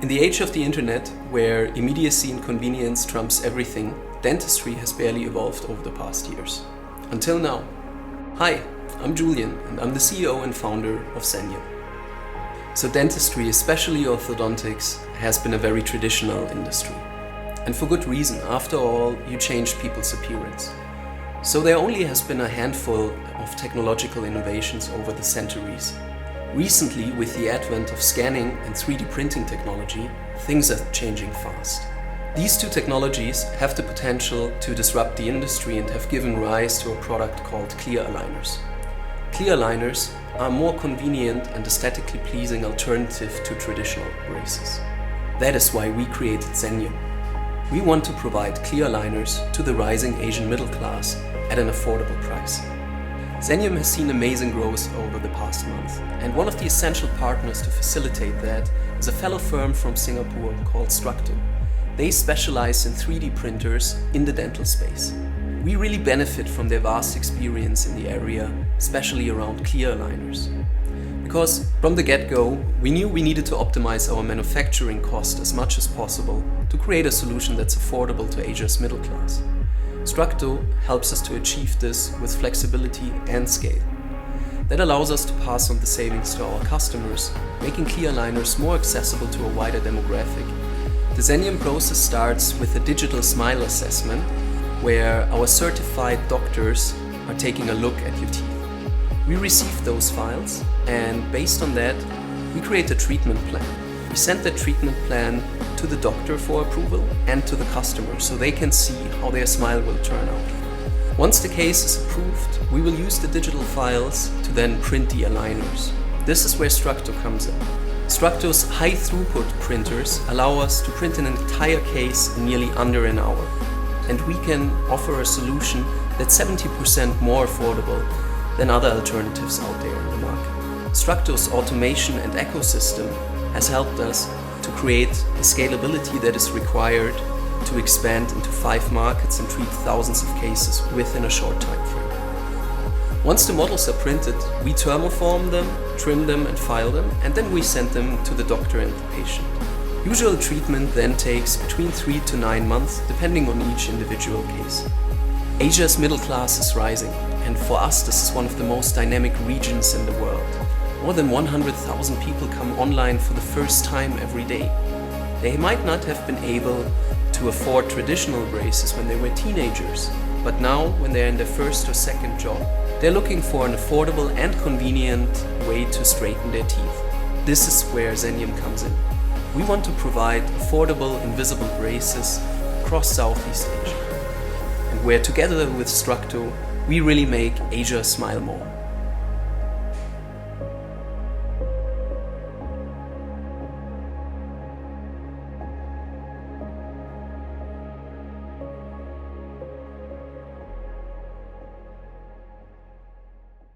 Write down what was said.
In the age of the internet, where immediacy and convenience trumps everything, dentistry has barely evolved over the past years. Until now. Hi, I'm Julian, and I'm the CEO and founder of Zenyum. So dentistry, especially orthodontics, has been a very traditional industry. And for good reason. After all, you change people's appearance. So there only has been a handful of technological innovations over the centuries. Recently, with the advent of scanning and 3D printing technology, things are changing fast. These two technologies have the potential to disrupt the industry and have given rise to a product called clear aligners. Clear aligners are a more convenient and aesthetically pleasing alternative to traditional braces. That is why we created Zenyum. We want to provide clear aligners to the rising Asian middle class at an affordable price. Zenyum has seen amazing growth over the past month, and one of the essential partners to facilitate that is a fellow firm from Singapore called Structo. They specialize in 3D printers in the dental space. We really benefit from their vast experience in the area, especially around clear aligners. Because from the get-go, we knew we needed to optimize our manufacturing cost as much as possible to create a solution that's affordable to Asia's middle class. Structo helps us to achieve this with flexibility and scale. That allows us to pass on the savings to our customers, making clear aligners more accessible to a wider demographic. The Zenyum process starts with a digital smile assessment, where our certified doctors are taking a look at your teeth. We receive those files, and based on that, we create a treatment plan. We send that treatment plan to the doctor for approval and to the customer so they can see how their smile will turn out. Once the case is approved, we will use the digital files to then print the aligners. This is where Structo comes in. Structo's high throughput printers allow us to print an entire case in nearly under an hour. And we can offer a solution that's 70% more affordable than other alternatives out there in the market. Structo's automation and ecosystem has helped us to create the scalability that is required to expand into 5 markets and treat thousands of cases within a short time frame. Once the models are printed, we thermoform them, trim them and file them, and then we send them to the doctor and the patient. Usual treatment then takes between 3 to 9 months, depending on each individual case. Asia's middle class is rising, and for us this is one of the most dynamic regions in the world. More than 100,000 people come online for the first time every day. They might not have been able to afford traditional braces when they were teenagers, but now, when they're in their first or second job, they're looking for an affordable and convenient way to straighten their teeth. This is where Zenyum comes in. We want to provide affordable, invisible braces across Southeast Asia, and where together with Structo, we really make Asia smile more.